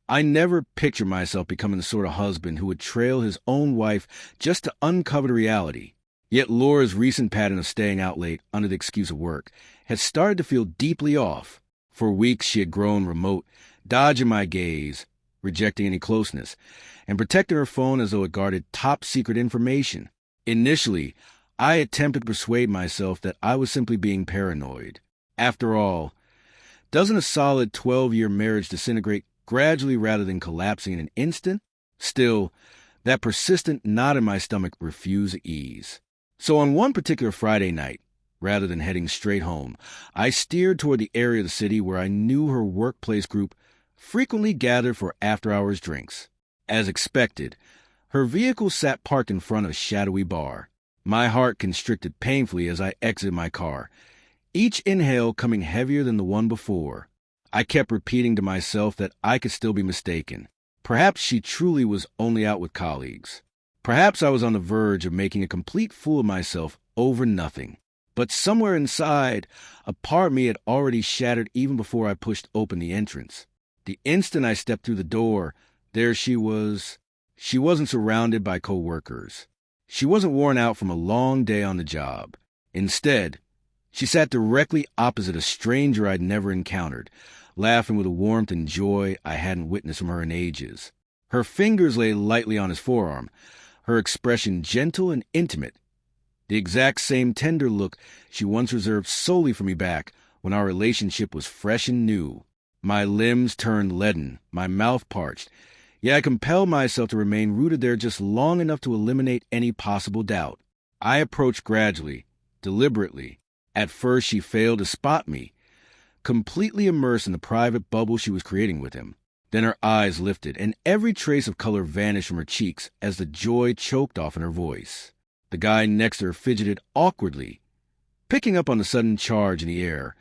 I never pictured myself becoming the sort of husband who would trail his own wife just to uncover the reality. Yet Laura's recent pattern of staying out late under the excuse of work had started to feel deeply off. For weeks she had grown remote, dodging my gaze, rejecting any closeness, and protecting her phone as though it guarded top-secret information. Initially, I attempted to persuade myself that I was simply being paranoid. After all, doesn't a solid 12-year marriage disintegrate gradually rather than collapsing in an instant? Still, that persistent knot in my stomach refused to ease. So on one particular Friday night, rather than heading straight home, I steered toward the area of the city where I knew her workplace group frequently gathered for after-hours drinks. As expected, her vehicle sat parked in front of a shadowy bar. My heart constricted painfully as I exited my car, each inhale coming heavier than the one before. I kept repeating to myself that I could still be mistaken. Perhaps she truly was only out with colleagues. Perhaps I was on the verge of making a complete fool of myself over nothing. But somewhere inside, a part of me had already shattered even before I pushed open the entrance. The instant I stepped through the door, there she was. She wasn't surrounded by co-workers. She wasn't worn out from a long day on the job. Instead, she sat directly opposite a stranger I'd never encountered, laughing with a warmth and joy I hadn't witnessed from her in ages. Her fingers lay lightly on his forearm, her expression gentle and intimate, the exact same tender look she once reserved solely for me back when our relationship was fresh and new. My limbs turned leaden, my mouth parched, yet I compelled myself to remain rooted there just long enough to eliminate any possible doubt. I approached gradually, deliberately. At first she failed to spot me, completely immersed in the private bubble she was creating with him. Then her eyes lifted, and every trace of color vanished from her cheeks as the joy choked off in her voice. The guy next to her fidgeted awkwardly, picking up on the sudden charge in the air,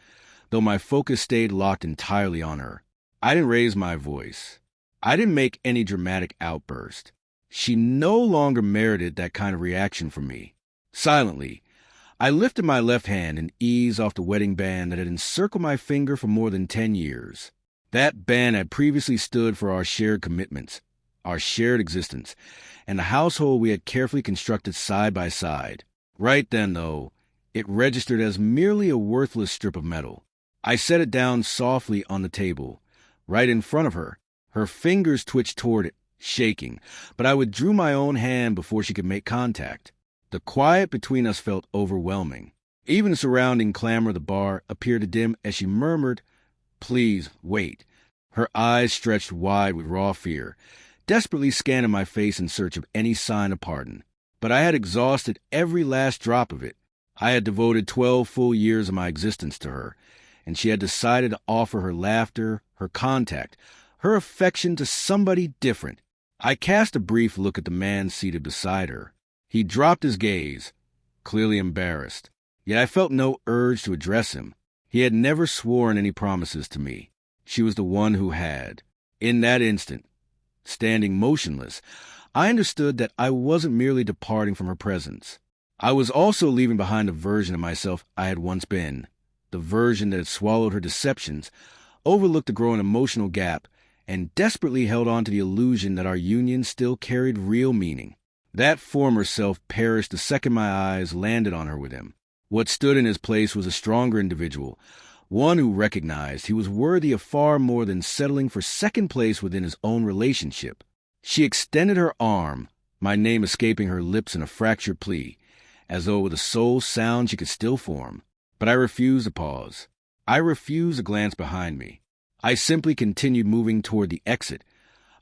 though my focus stayed locked entirely on her. I didn't raise my voice. I didn't make any dramatic outburst. She no longer merited that kind of reaction from me. Silently, I lifted my left hand and eased off the wedding band that had encircled my finger for more than 10 years. That band had previously stood for our shared commitments, our shared existence, and the household we had carefully constructed side by side. Right then, though, it registered as merely a worthless strip of metal. I set it down softly on the table, right in front of her. Her fingers twitched toward it, shaking, but I withdrew my own hand before she could make contact. The quiet between us felt overwhelming. Even the surrounding clamor of the bar appeared to dim as she murmured, "Please, wait." Her eyes stretched wide with raw fear, desperately scanning my face in search of any sign of pardon. But I had exhausted every last drop of it. I had devoted 12 full years of my existence to her, and she had decided to offer her laughter, her contact, her affection to somebody different. I cast a brief look at the man seated beside her. He dropped his gaze, clearly embarrassed, yet I felt no urge to address him. He had never sworn any promises to me. She was the one who had. In that instant, standing motionless, I understood that I wasn't merely departing from her presence. I was also leaving behind the version of myself I had once been, the version that had swallowed her deceptions, overlooked the growing emotional gap, and desperately held on to the illusion that our union still carried real meaning. That former self perished the second my eyes landed on her with him. What stood in his place was a stronger individual, one who recognized he was worthy of far more than settling for second place within his own relationship. She extended her arm, my name escaping her lips in a fractured plea, as though with a sole sound she could still form. But I refused to pause. I refused to glance behind me. I simply continued moving toward the exit,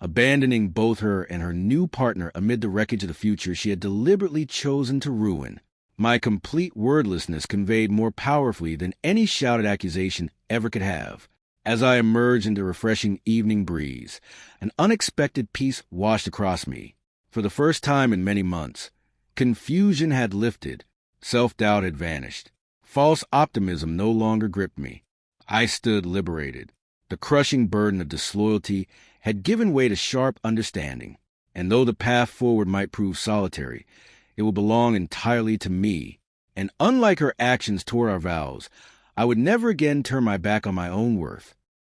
abandoning both her and her new partner amid the wreckage of the future she had deliberately chosen to ruin. My complete wordlessness conveyed more powerfully than any shouted accusation ever could have. As I emerged into the refreshing evening breeze, an unexpected peace washed across me. For the first time in many months, confusion had lifted, self-doubt had vanished. False optimism no longer gripped me. I stood liberated. The crushing burden of disloyalty had given way to sharp understanding, and though the path forward might prove solitary, it would belong entirely to me, and unlike her actions toward our vows, I would never again turn my back on my own worth.